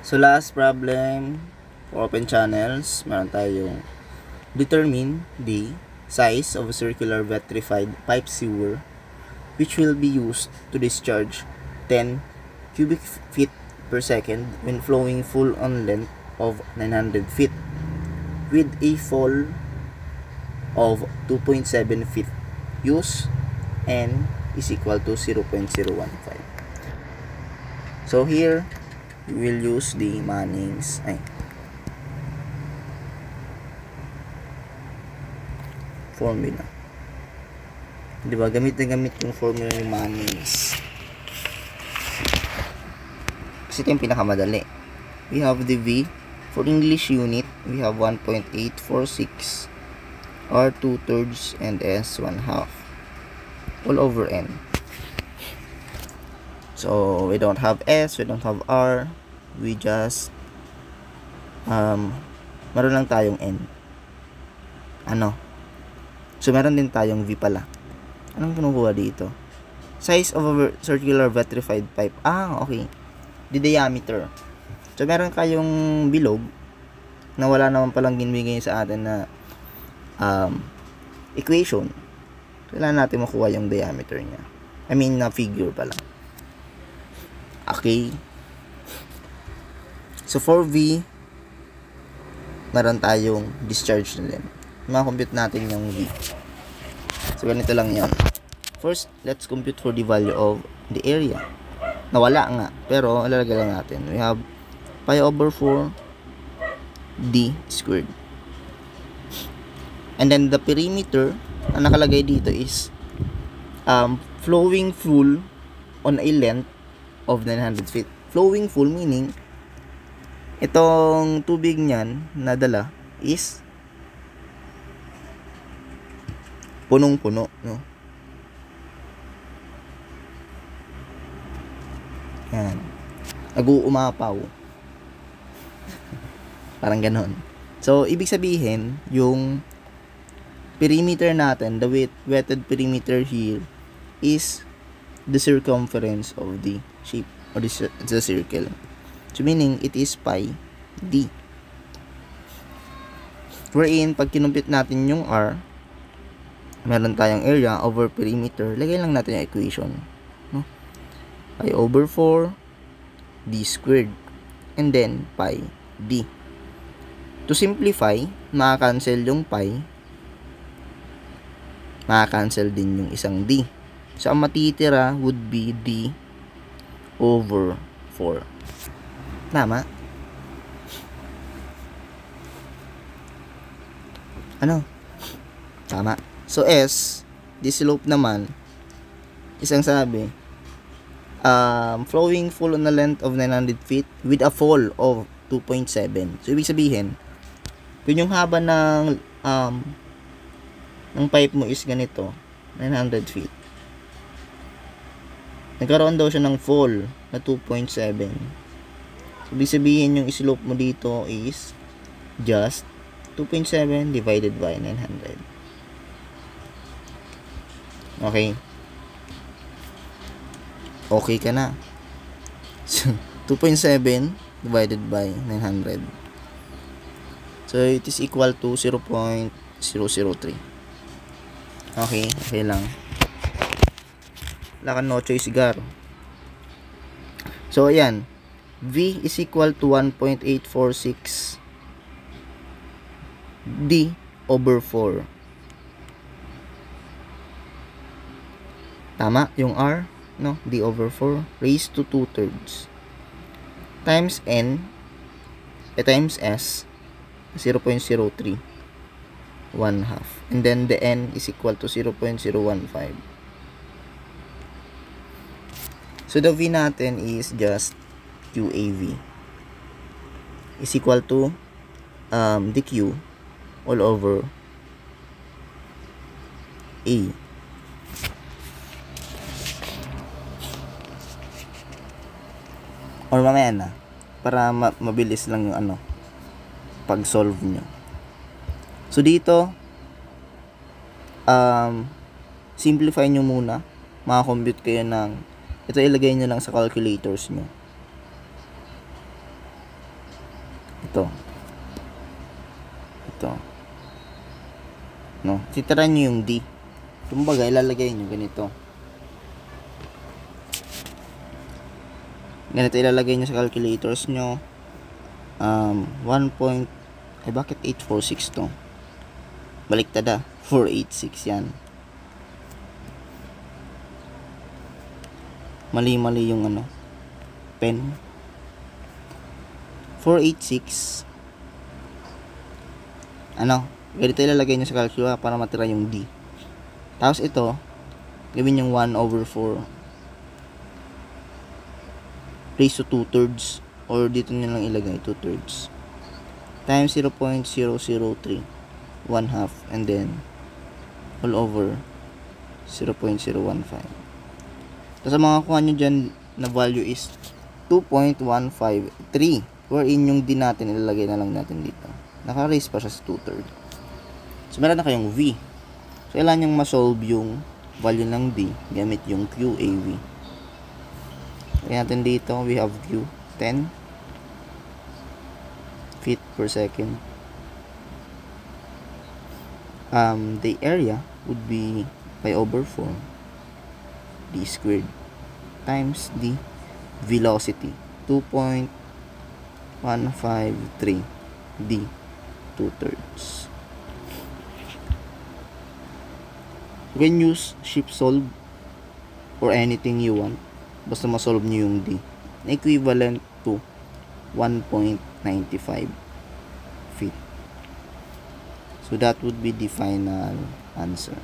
So last problem for open channels, meron tayong determine the size of a circular vitrified pipe sewer which will be used to discharge 10 cubic feet per second when flowing full on length of 900 feet with a fall of 2.7 feet. Use n is equal to 0.015. So here we will use the Manning's formula. Diba? Gamit na gamit yung formula ni Manning's. Kasi ito yung pinakamadali. We have the V. For English unit, we have 1.846 R 2/3 and S 1/2 all over N. So we don't have S, we don't have R, we just meron lang tayong N. So meron din tayong V pala. Anong kinukuha dito? Size of a circular vitrified pipe. Okay. The diameter. So meron kayong bilog na wala naman palang ginbigay sa atin na equation. Kailangan natin makuha yung diameter niya. Na figure pala. Okay. So for V, meron tayong discharge na din. Ma-compute natin yung V. So ganito lang yan. First, let's compute for the value of the area. Nawala nga, pero ilalagay lang natin. We have pi over 4 d squared. And then the perimeter na nakalagay dito is flowing full on a length of 900 feet. Flowing full meaning itong tubig niyan na dala is punong-puno, no? Yan. Nag-uumapaw. Parang ganon. So, ibig sabihin, yung perimeter natin, the wetted perimeter here is the circumference of the shape or the circle. So, meaning, it is pi d. Wherein, pag kinumpit natin yung R, meron tayong area over perimeter. Lagay lang natin yung equation. No? Pi over 4 d squared. And then, pi d. To simplify, maka-cancel yung pi. Maka-cancel din yung isang d. So, ang matitira would be d over 4. Tama? Tama. So, S, the slope naman, isang sabi, flowing full on a length of 900 feet with a fall of 2.7. So, ibig sabihin, kung yung haba ng pipe mo is ganito, 900 feet. Nagkaroon daw siya ng fall na 2.7. So, ibig sabihin, yung slope mo dito is just 2.7 divided by 900. Okay. Okay ka na. So, 2.7 divided by 900. So, it is equal to 0.003. Okay. Okay lang. Wala ka no choice, Gar. So, ayan. V is equal to 1.846 d over 4. Tama yung R, no? D over 4 raised to 2/3 times N times S 0.03 1/2, and then the N is equal to 0.015. So the V natin is just QAV is equal to the Q all over A. Or mamaya na, para mabilis lang yung pag-solve nyo. So dito, simplify nyo muna. Makakompute kayo ng, ito ilagay nyo lang sa calculators nyo. Ito. No? Titirahan nyo yung D. Kumbaga, ilalagay nyo ganito. Ganito ilalagay nyo sa calculators nyo. 1. Bakit 846 to? Baliktad 486 yan. Mali yung pen. 486. Ganito ilalagay nyo sa calculator para matira yung D. Tapos ito, gawin yung 1/4 raised to 2/3, or dito nyo lang ilagay 2/3 times 0.003 1/2, and then all over 0.015. Tapos ang mga kuha nyo dyan na value is 2.153, wherein yung D natin ilalagay na lang natin dito. Naka-raise pa siya sa 2/3. So meron na kayong V. So kailangan nyo ma-solve yung value ng D gamit yung QAV. Kaya natin dito, we have Q 10 feet per second. The area would be pi/4 D squared times the velocity 2.153 D 2/3. You can use shift solve or anything you want, basta ma-solve nyo yung D, na equivalent to 1.95 feet. So that would be the final answer.